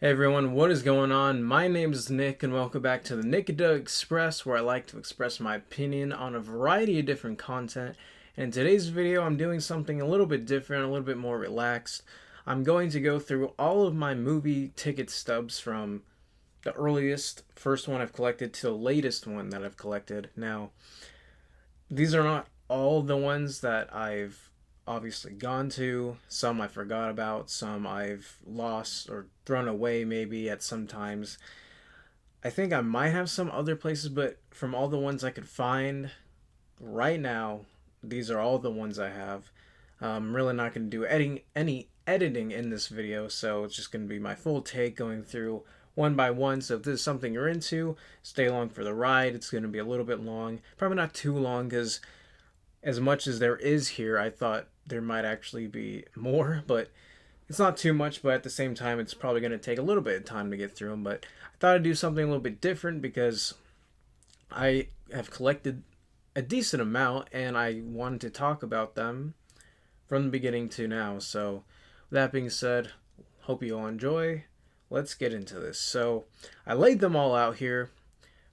Hey everyone, what is going on? My name is Nick and welcome back to the Nick Express, where I like to express my opinion on a variety of different content. And in today's video I'm doing something a little bit different, a little bit more relaxed. I'm going to go through all of my movie ticket stubs from the earliest first one I've collected to the latest one that I've collected. Now, these are not all the ones that I've obviously gone to. Some I forgot about, some I've lost or thrown away maybe at some times. I think I might have some other places, but from all the ones I could find right now, these are all the ones I have. I'm really not going to do any editing in this video, so it's just going to be my full take going through one by one. So if this is something you're into, stay along for the ride. It's going to be a little bit long, probably not too long, because as much as there is here, I thought there might actually be more, but it's not too much. But at the same time, it's probably going to take a little bit of time to get through them. But I thought I'd do something a little bit different because I have collected a decent amount and I wanted to talk about them from the beginning to now. So, with that being said, hope you all enjoy. Let's get into this. So, I laid them all out here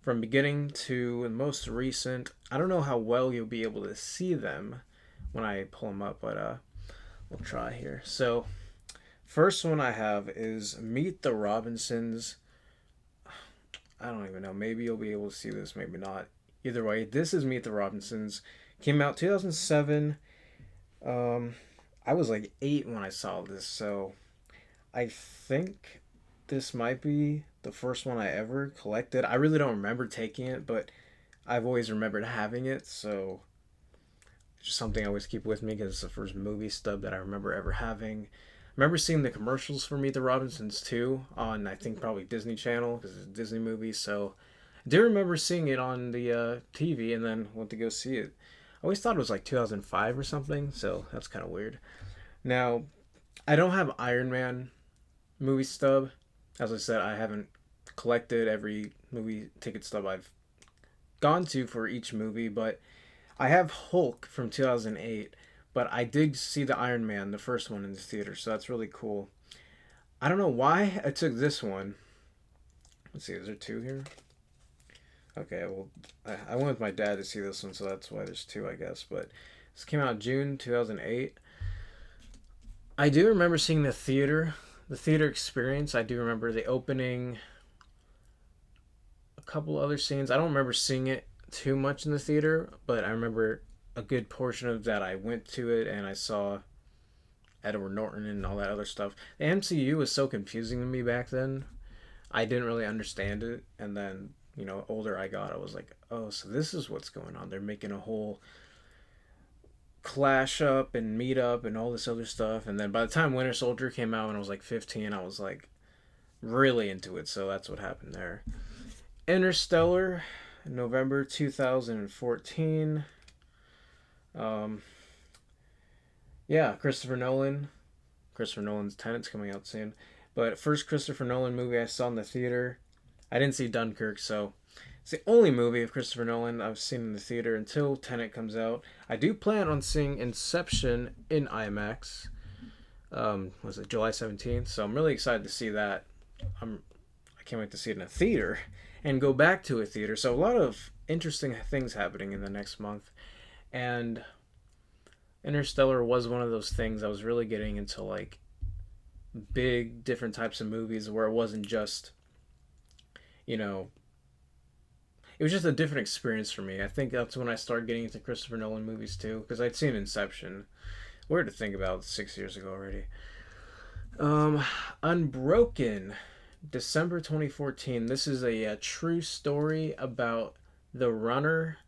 from beginning to the most recent. I don't know how well you'll be able to see them when I pull them up, but we'll try here. So, first one I have is Meet the Robinsons. I don't even know. Maybe you'll be able to see this, maybe not. Either way, this is Meet the Robinsons. Came out 2007. I was like 8 when I saw this, so I think this might be the first one I ever collected. I really don't remember taking it, but I've always remembered having it, so it's just something I always keep with me because it's the first movie stub that I remember ever having. I remember seeing the commercials for Meet the Robinsons too on, I think, probably Disney Channel because it's a Disney movie, so I do remember seeing it on the TV and then went to go see it. I always thought it was like 2005 or something, so that's kind of weird. Now, I don't have Iron Man movie stub. As I said, I haven't collected every movie ticket stub I've gone to for each movie, but I have Hulk from 2008, but I did see the Iron Man, the first one in the theater, so that's really cool. I don't know why I took this one. Let's see, is there two here? Okay, well, I went with my dad to see this one, so that's why there's two, I guess. But this came out June 2008. I do remember seeing the theater experience. I do remember the opening, a couple other scenes. I don't remember seeing it too much in the theater, but I remember a good portion of that. I went to it and I saw Edward Norton and all that other stuff. The MCU was so confusing to me back then. I didn't really understand it, and then older I got, I was like, oh, so this is what's going on. They're making a whole clash up and meet up and all this other stuff. And then by the time Winter Soldier came out when I was like 15, I was like really into it. So that's what happened there. Interstellar, November 2014. Um, yeah, Christopher Nolan. Christopher Nolan's Tenet's coming out soon. But first Christopher Nolan movie I saw in the theater. I didn't see Dunkirk, so it's the only movie of Christopher Nolan I've seen in the theater until Tenet comes out. I do plan on seeing Inception in IMAX. Was it July 17th? So I'm really excited to see that. I can't wait to see it in a theater and go back to a theater. So a lot of interesting things happening in the next month. And Interstellar was one of those things. I was really getting into like big different types of movies where it wasn't just it was just a different experience for me. I think that's when I started getting into Christopher Nolan movies too, because I'd seen Inception. Weird to think about, 6 years ago already. Unbroken, December 2014. This is a true story about the runner.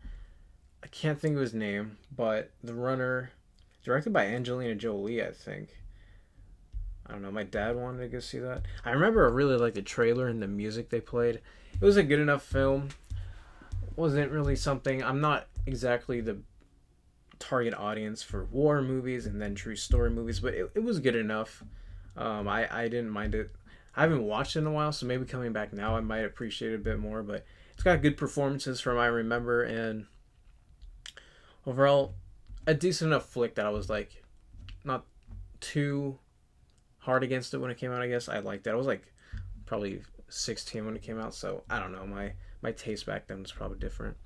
I can't think of his name, but the runner, directed by Angelina Jolie, I think. I don't know. My dad wanted to go see that. I remember I really liked the trailer and the music they played. It was a good enough film. It wasn't really something. I'm not exactly the target audience for war movies and then true story movies, but it was good enough. I didn't mind it. I haven't watched it in a while, so maybe coming back now I might appreciate it a bit more. But it's got good performances from I remember, and overall a decent enough flick that I was like not too hard against it when it came out. I guess I liked it. I was like probably 16 when it came out, so I don't know. My taste back then was probably different.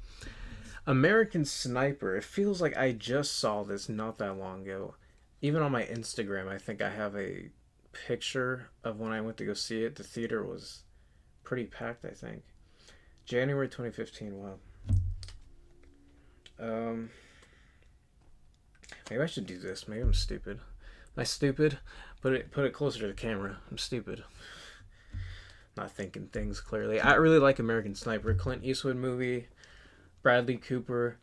American Sniper. It feels like I just saw this not that long ago. Even on my Instagram, I think I have a picture of when I went to go see it. The theater was pretty packed, I think. January 2015. Wow. Maybe I should do this. Maybe I'm stupid. Am I stupid? Put it closer to the camera. I'm stupid. Not thinking things clearly. I really like American Sniper. Clint Eastwood movie. Bradley Cooper.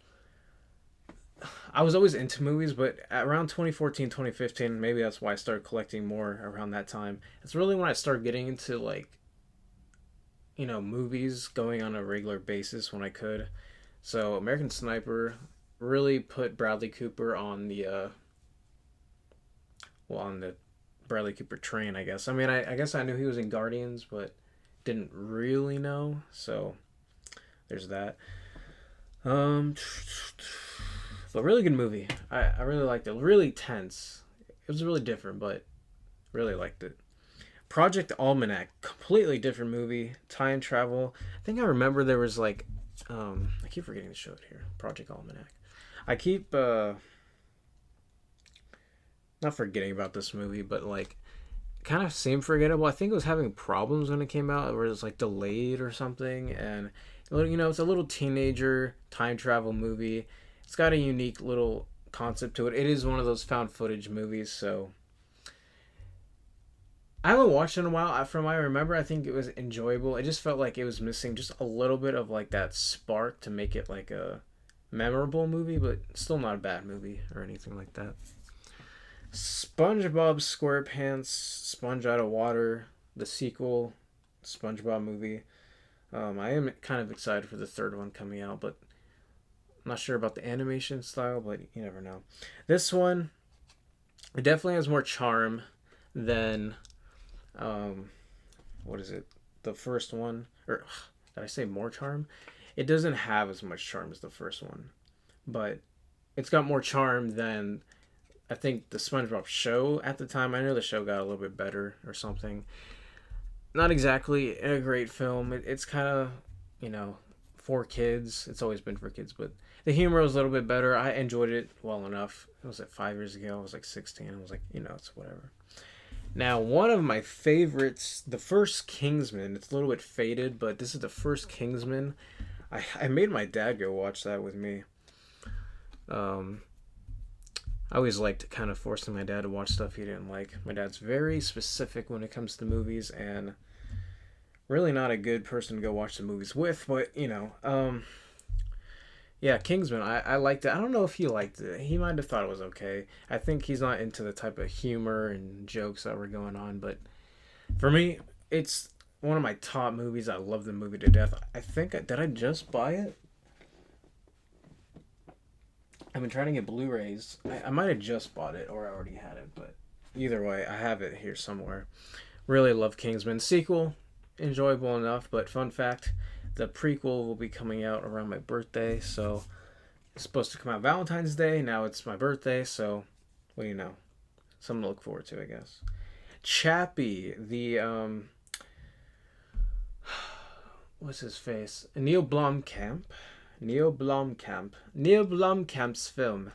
I was always into movies, but around 2014, 2015, maybe that's why I started collecting more around that time. It's really when I started getting into, like, movies going on a regular basis when I could. So American Sniper really put Bradley Cooper on the on the Bradley Cooper train, I guess. I mean, I guess I knew he was in Guardians, but didn't really know. So there's that. But really good movie. I really liked it. Really tense. It was really different, but really liked it. Project Almanac, completely different movie. Time travel. I think I remember there was like, I keep forgetting to show it here. Project Almanac. I keep not forgetting about this movie, but like kind of seemed forgettable. I think it was having problems when it came out, where it was like delayed or something. And it's a little teenager time travel movie. It's got a unique little concept to it. It is one of those found footage movies, so I haven't watched it in a while. From what I remember, I think it was enjoyable. It just felt like it was missing just a little bit of like that spark to make it like a memorable movie, but still not a bad movie or anything like that. SpongeBob SquarePants, Sponge Out of Water, the sequel, SpongeBob movie. I am kind of excited for the third one coming out, but I'm not sure about the animation style, but you never know. This one, it definitely has more charm than, what is it? The first one, or did I say more charm? It doesn't have as much charm as the first one, but it's got more charm than, I think, the SpongeBob show at the time. I know the show got a little bit better or something. Not exactly a great film. It's kind of, for kids. It's always been for kids, but the humor was a little bit better. I enjoyed it well enough. It was like 5 years ago. I was like 16. I was like, it's whatever. Now, one of my favorites, the first Kingsman. It's a little bit faded, but this is the first Kingsman. I made my dad go watch that with me. I always liked kind of forcing my dad to watch stuff he didn't like. My dad's very specific when it comes to movies, and really not a good person to go watch the movies with, but, yeah, Kingsman, I liked it. I don't know if he liked it. He might have thought it was okay. I think he's not into the type of humor and jokes that were going on, but for me, it's one of my top movies. I love the movie to death. I think, did I just buy it? I've been trying to get Blu-rays. I might have just bought it, or I already had it, but either way, I have it here somewhere. Really love Kingsman. Sequel, enjoyable enough, but fun fact, the prequel will be coming out around my birthday, so it's supposed to come out Valentine's Day. Now it's my birthday, so what do you know? Something to look forward to, I guess. Chappie, the what's his face? Neil Blomkamp's film,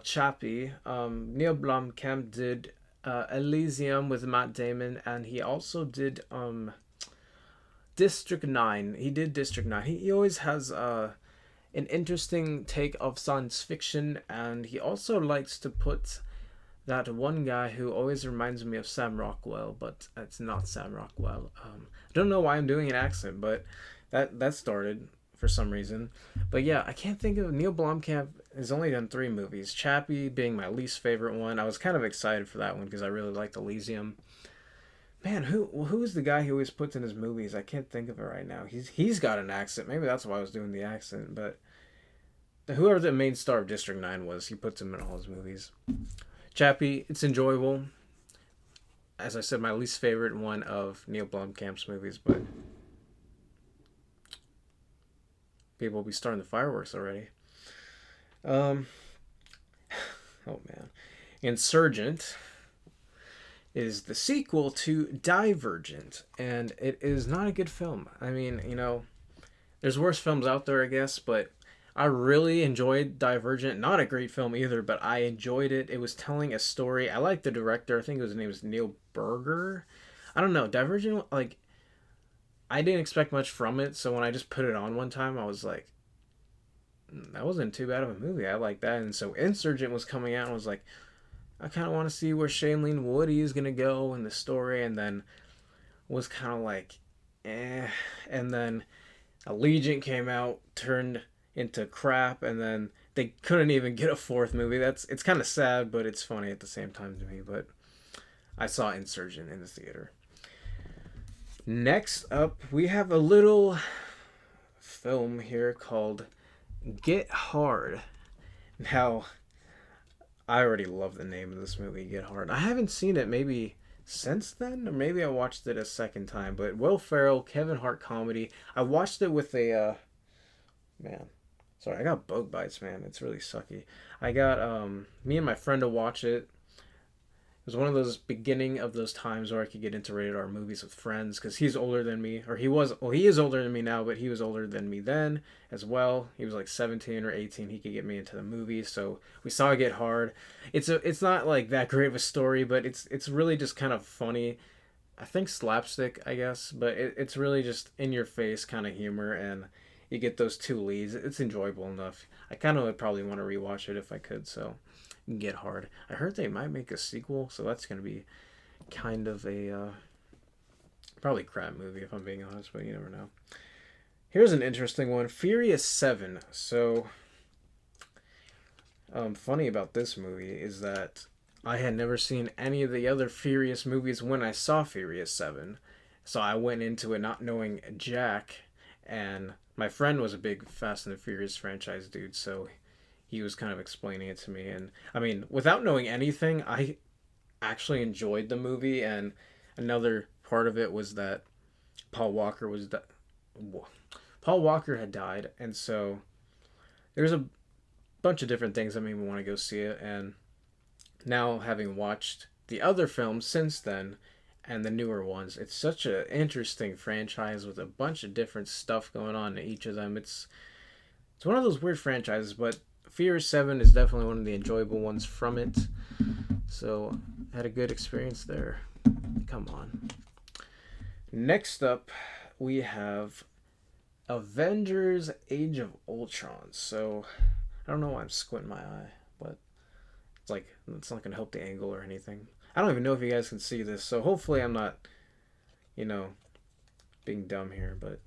Chappie. Neil Blomkamp did Elysium with Matt Damon, and he also did District 9. He did District 9. He always has an interesting take of science fiction, and he also likes to put that one guy who always reminds me of Sam Rockwell, but it's not Sam Rockwell. I don't know why I'm doing an accent, but that started for some reason. But yeah, I can't think of... Neil Blomkamp has only done 3 movies. Chappie being my least favorite one. I was kind of excited for that one because I really liked Elysium. Man, who is the guy he always puts in his movies? I can't think of it right now. He's got an accent. Maybe that's why I was doing the accent. But whoever the main star of District 9 was, he puts him in all his movies. Chappie, it's enjoyable. As I said, my least favorite one of Neil Blomkamp's movies, but people will be starting the fireworks already. Oh man. Insurgent. is the sequel to Divergent, and it is not a good film. I mean, there's worse films out there, I guess, but I really enjoyed Divergent. Not a great film either, but I enjoyed it. It was telling a story. I like the director. I think his name was Neil Berger. I don't know. Divergent, like, I didn't expect much from it, so when I just put it on one time, I was like, that wasn't too bad of a movie. I like that. And so Insurgent was coming out, and I was like, I kind of want to see where Shailene Woodley is going to go in the story, and then was kind of like, eh. And then Allegiant came out, turned into crap, and then they couldn't even get a fourth movie. It's kind of sad, but it's funny at the same time to me. But I saw Insurgent in the theater. Next up, we have a little film here called Get Hard. Now, I already love the name of this movie, Get Hard. I haven't seen it maybe since then, or maybe I watched it a second time. But Will Ferrell, Kevin Hart comedy. I watched it with a man. Sorry, I got bug bites, man. It's really sucky. I got me and my friend to watch it. It was one of those beginning of those times where I could get into rated R movies with friends, because he's older than me, or he is older than me now, but he was older than me then as well. He was like 17 or 18. He could get me into the movie, so we saw Get Hard. It's not like that great of a story, but it's really just kind of funny. I think slapstick, I guess, but it's really just in your face kind of humor, and you get those two leads. It's enjoyable enough. I kind of would probably want to rewatch it if I could. So Get Hard. I heard they might make a sequel, so that's going to be kind of a probably crap movie if I'm being honest, but you never know. Here's an interesting one, Furious 7. So funny about this movie is that I had never seen any of the other Furious movies when I saw Furious 7. So I went into it not knowing jack, and my friend was a big Fast and the Furious franchise dude, so he was kind of explaining it to me. And I mean, without knowing anything, I actually enjoyed the movie. And another part of it was that Paul Walker had died, and so there's a bunch of different things that made me want to go see it. And now, having watched the other films since then and the newer ones, it's such an interesting franchise with a bunch of different stuff going on in each of them. It's one of those weird franchises, but Furious 7 is definitely one of the enjoyable ones from it. So, I had a good experience there. Come on. Next up, we have Avengers Age of Ultron. So, I don't know why I'm squinting my eye, but it's not going to help the angle or anything. I don't even know if you guys can see this, so hopefully I'm not, being dumb here. But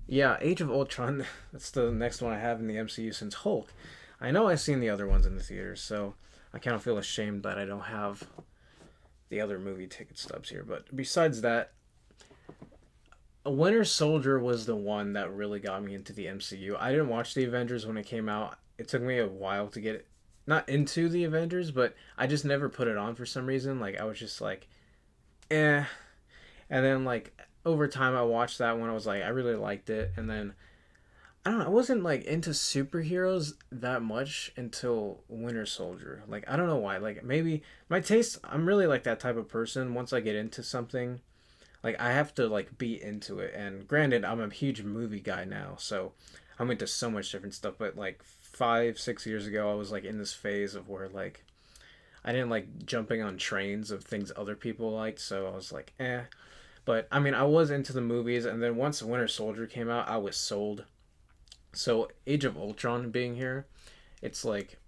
yeah, Age of Ultron, that's the next one I have in the MCU since Hulk. I know I've seen the other ones in the theaters, so I kind of feel ashamed that I don't have the other movie ticket stubs here. But besides that, Winter Soldier was the one that really got me into the MCU. I didn't watch the Avengers when it came out. It took me a while to get it, not into the Avengers, but I just never put it on for some reason. Like, I was just like, eh. And then, like, over time I watched that one. I was like, I really liked it. And then, I don't know, I wasn't, like, into superheroes that much until Winter Soldier. Like, I don't know why. Like, maybe my taste, I'm really, like, that type of person. Once I get into something, like, I have to, like, be into it. And granted, I'm a huge movie guy now, so I'm into so much different stuff. But, like, 5-6 years ago, I was, like, in this phase of where, like, I didn't like jumping on trains of things other people liked, so I was like, eh. But, I mean, I was into the movies, and then once Winter Soldier came out, I was sold. So, Age of Ultron being here, it's like,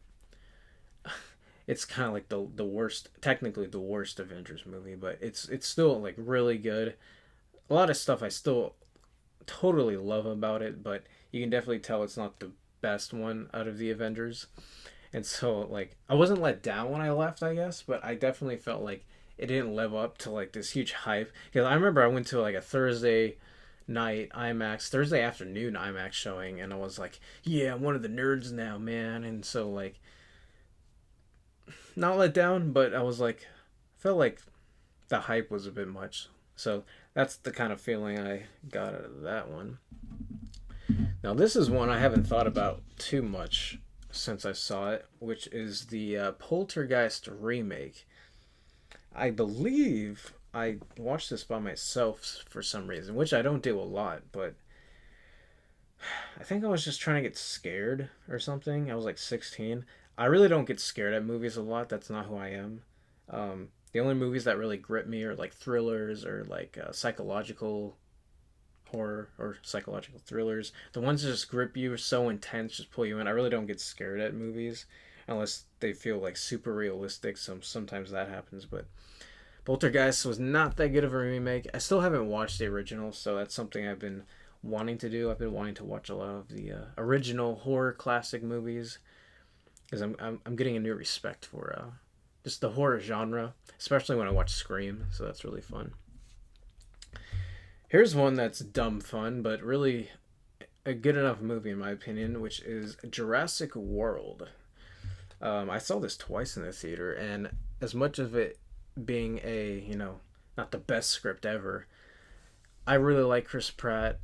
it's kind of like the worst, technically the worst Avengers movie, but it's still, like, really good. A lot of stuff I still totally love about it, but you can definitely tell it's not the best one out of the Avengers. And so, like, I wasn't let down when I left, I guess, but I definitely felt like it didn't live up to, like, this huge hype. Because I remember I went to, like, a Thursday afternoon IMAX showing, and I was like, yeah, I'm one of the nerds now, man. And so, like, not let down, but I was like, felt like the hype was a bit much. So that's the kind of feeling I got out of that one. Now, this is one I haven't thought about too much since I saw it, which is the Poltergeist remake. I believe I watched this by myself for some reason, which I don't do a lot, but I think I was just trying to get scared or something. I was like 16. I really don't get scared at movies a lot. That's not who I am. The only movies that really grip me are like thrillers or like psychological horror or psychological thrillers. The ones that just grip you, are so intense, just pull you in. I really don't get scared at movies unless they feel like super realistic. Sometimes that happens, but Poltergeist was not that good of a remake. I still haven't watched the original, so that's something I've been wanting to do. I've been wanting to watch a lot of the original horror classic movies because I'm getting a new respect for just the horror genre, especially when I watch Scream. So that's really fun. Here's one that's dumb fun, but really a good enough movie in my opinion, which is Jurassic World. I saw this twice in the theater, and as much of it being a not the best script ever, I really like Chris Pratt.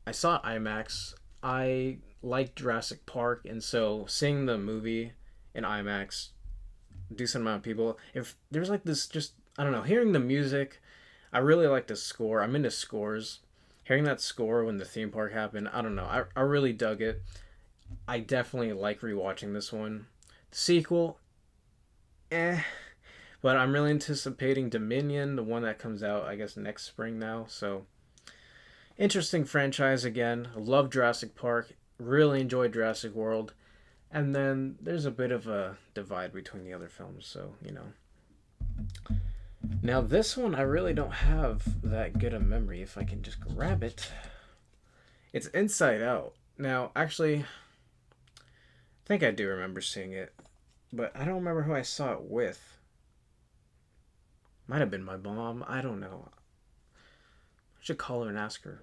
I saw IMAX. I like Jurassic Park, and so seeing the movie in IMAX, decent amount of people. If there's like this, just I don't know, hearing the music, I really like the score. I'm into scores. Hearing that score when the theme park happened, I don't know. I really dug it. I definitely like rewatching this one. The sequel, eh. But I'm really anticipating Dominion, the one that comes out, I guess, next spring now. So, interesting franchise again. I love Jurassic Park. Really enjoyed Jurassic World. And then there's a bit of a divide between the other films. So. Now, this one, I really don't have that good a memory. If I can just grab it. It's Inside Out. Now, actually, I think I do remember seeing it. But I don't remember who I saw it with. Might have been my mom. I don't know. I should call her and ask her.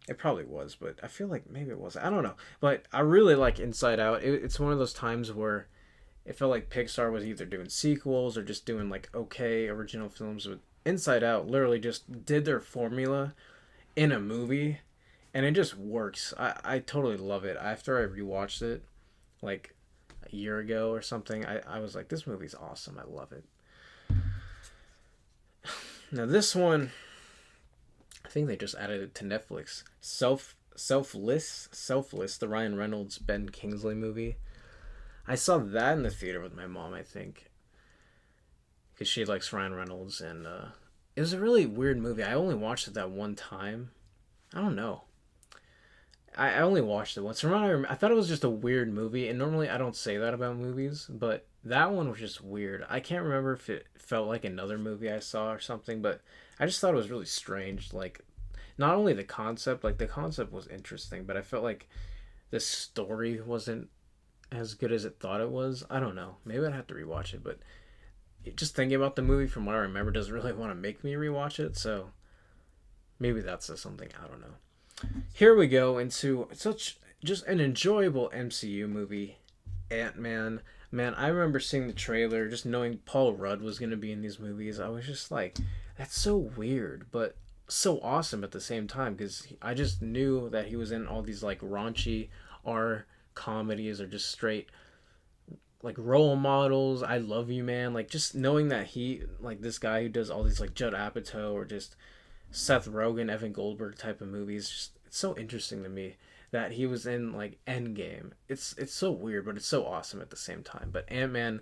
It probably was, but I feel like maybe it was. I don't know. But I really like Inside Out. It's one of those times where it felt like Pixar was either doing sequels or just doing like okay original films. But Inside Out literally just did their formula in a movie, and it just works. I totally love it. After I rewatched it, like a year ago or something, I was like, this movie's awesome. I love it. Now this one, I think they just added it to Netflix. Selfless, the Ryan Reynolds Ben Kingsley movie. I saw that in the theater with my mom, I think, because she likes Ryan Reynolds, and it was a really weird movie. I only watched it that one time. I don't know. I only watched it once. From what I remember, I thought it was just a weird movie, and normally I don't say that about movies, but that one was just weird. I can't remember if it felt like another movie I saw or something, but I just thought it was really strange. Like, not only the concept, like the concept was interesting, but I felt like the story wasn't as good as it thought it was. I don't know. Maybe I'd have to rewatch it, but just thinking about the movie from what I remember doesn't really want to make me rewatch it, so maybe that's something. I don't know. Here we go into such just an enjoyable MCU movie, Ant-Man. Man, I remember seeing the trailer, just knowing Paul Rudd was going to be in these movies. I was just like, that's so weird, but so awesome at the same time, because I just knew that he was in all these like raunchy R comedies or just straight like role models. I Love You Man, like just knowing that he, like this guy who does all these like Judd Apatow or just Seth Rogen, Evan Goldberg type of movies, just it's so interesting to me that he was in like Endgame. It's so weird, but it's so awesome at the same time. But Ant-Man,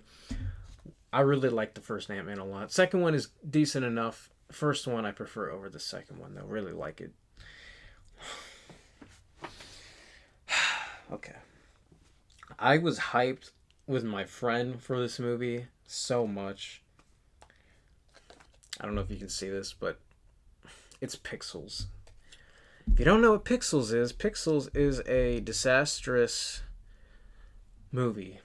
I really like the first Ant-Man a lot. Second one is decent enough. First one I prefer over the second one though. Really like it. Okay. I was hyped with my friend for this movie so much. I don't know if you can see this, but it's Pixels. If you don't know what Pixels is a disastrous movie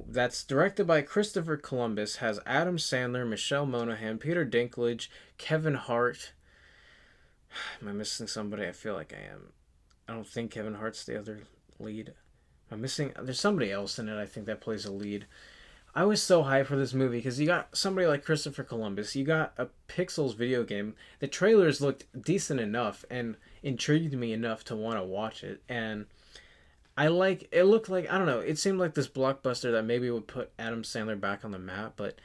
that's directed by Christopher Columbus, has Adam Sandler, Michelle Monaghan, Peter Dinklage, Kevin Hart. Am I missing somebody? I feel like I am. I don't think Kevin Hart's the other lead. I'm missing. There's somebody else in it, I think, that plays a lead. I was so hyped for this movie because you got somebody like Christopher Columbus. You got a Pixels video game. The trailers looked decent enough and intrigued me enough to want to watch it. And it looked like, I don't know, it seemed like this blockbuster that maybe would put Adam Sandler back on the map. But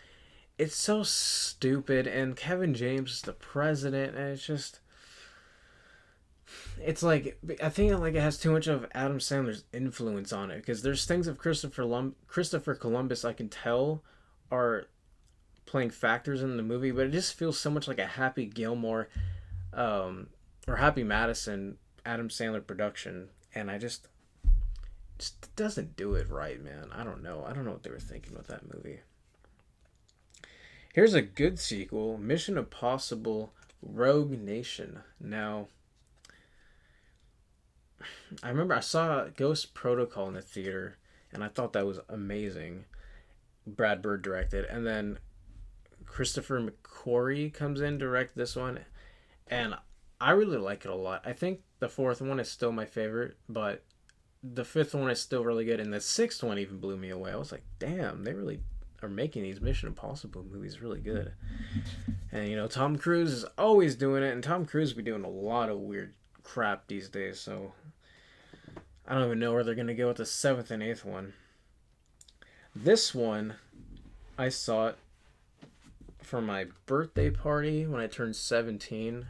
it's so stupid, and Kevin James is the president, and it's just, it's like, I think like it has too much of Adam Sandler's influence on it, because there's things of Christopher Columbus I can tell are playing factors in the movie, but it just feels so much like a Happy Gilmore, or Happy Madison Adam Sandler production, and I just doesn't do it right, man. I don't know what they were thinking with that movie. Here's a good sequel, Mission Impossible Rogue Nation. Now, I remember I saw Ghost Protocol in the theater, and I thought that was amazing. Brad Bird directed, and then Christopher McQuarrie comes in direct this one, and I really like it a lot. I think the fourth one is still my favorite, but the fifth one is still really good, and the sixth one even blew me away. I was like, damn, they really are making these Mission Impossible movies really good. And, you know, Tom Cruise is always doing it, and Tom Cruise be doing a lot of weird crap these days, so I don't even know where they're going to go with the seventh and eighth one. This one, I saw it for my birthday party when I turned 17.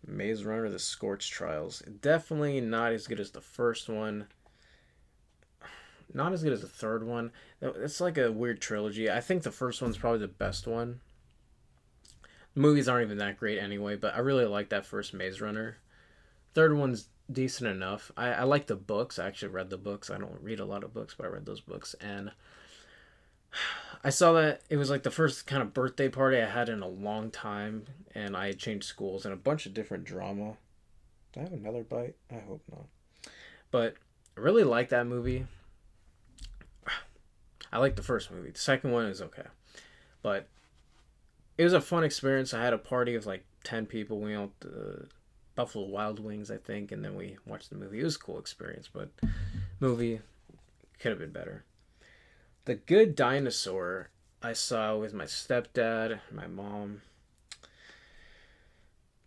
Maze Runner: The Scorch Trials. Definitely not as good as the first one. Not as good as the third one. It's like a weird trilogy. I think the first one's probably the best one. The movies aren't even that great anyway, but I really like that first Maze Runner. Third one's decent enough. I like the books. I actually read the books. I don't read a lot of books, but I read those books. And I saw that it was like the first kind of birthday party I had in a long time, and I had changed schools and a bunch of different drama. Do I have another bite? I hope not. But I really like that movie. I like the first movie. The second one is okay. But it was a fun experience. I had a party of like 10 people. We went to Buffalo Wild Wings, I think, and then we watched the movie. It was a cool experience, but movie could have been better. The Good Dinosaur I saw with my stepdad, my mom.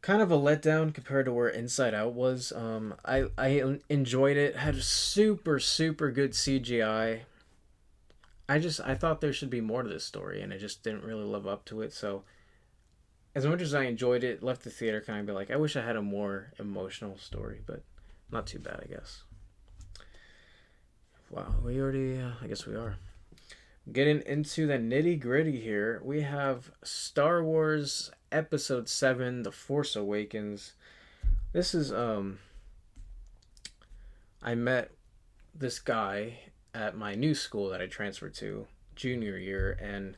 Kind of a letdown compared to where Inside Out was. I enjoyed it. Had super good CGI. I thought there should be more to this story, and I just didn't really live up to it. So, as much as I enjoyed it, left the theater kind of be like, I wish I had a more emotional story, but not too bad, I guess. Wow, we already, I guess we are. Getting into the nitty gritty here, we have Star Wars Episode 7, The Force Awakens. This is, I met this guy at my new school that I transferred to junior year, and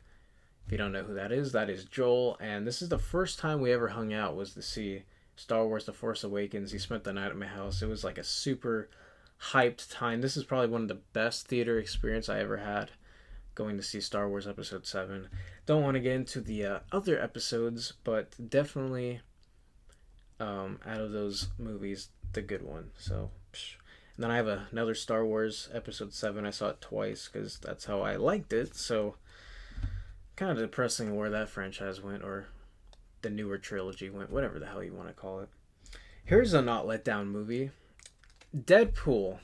if you don't know who that is Joel, and this is the first time we ever hung out was to see Star Wars The Force Awakens. He spent the night at my house. It was like a super hyped time. This is probably one of the best theater experience I ever had, going to see Star Wars Episode 7. Don't want to get into the other episodes, but definitely out of those movies, the good one. So, and then I have another Star Wars Episode 7. I saw it twice because that's how I liked it. So, kind of depressing where that franchise went, or the newer trilogy went, whatever the hell you want to call it. Here's a not let down movie, Deadpool.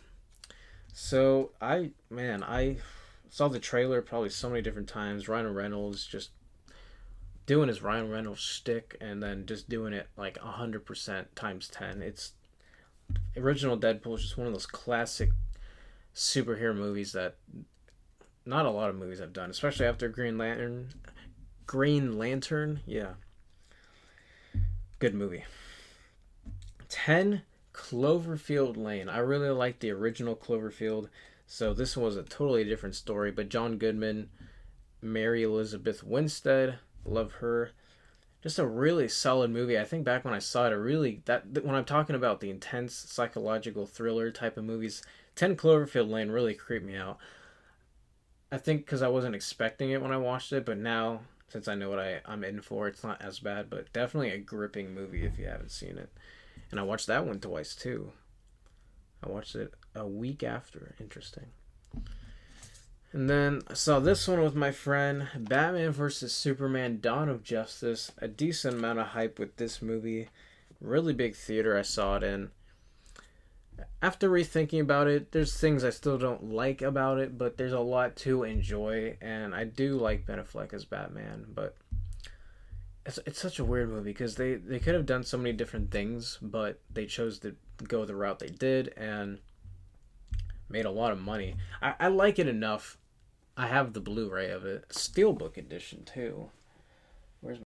So I saw the trailer probably so many different times. Ryan Reynolds just doing his Ryan Reynolds shtick, and then just doing it like 100% times 10. It's original Deadpool is just one of those classic superhero movies that not a lot of movies have done, especially after Green Lantern, yeah. Good movie. 10, Cloverfield Lane. I really like the original Cloverfield, so this was a totally different story, but John Goodman, Mary Elizabeth Winstead, love her. Just a really solid movie. I think back when I saw it, when I'm talking about the intense psychological thriller type of movies, 10 Cloverfield Lane really creeped me out. I think because I wasn't expecting it when I watched it, but now, since I know what I'm in for, it's not as bad, but definitely a gripping movie if you haven't seen it. And I watched that one twice, too. I watched it a week after. Interesting. And then I saw this one with my friend, Batman vs. Superman: Dawn of Justice. A decent amount of hype with this movie. Really big theater I saw it in. After rethinking about it, there's things I still don't like about it, but there's a lot to enjoy, and I do like Ben Affleck as Batman. But it's such a weird movie because they could have done so many different things, but they chose to go the route they did and made a lot of money. I like it enough. I have the Blu-ray of it, Steelbook edition too. Where's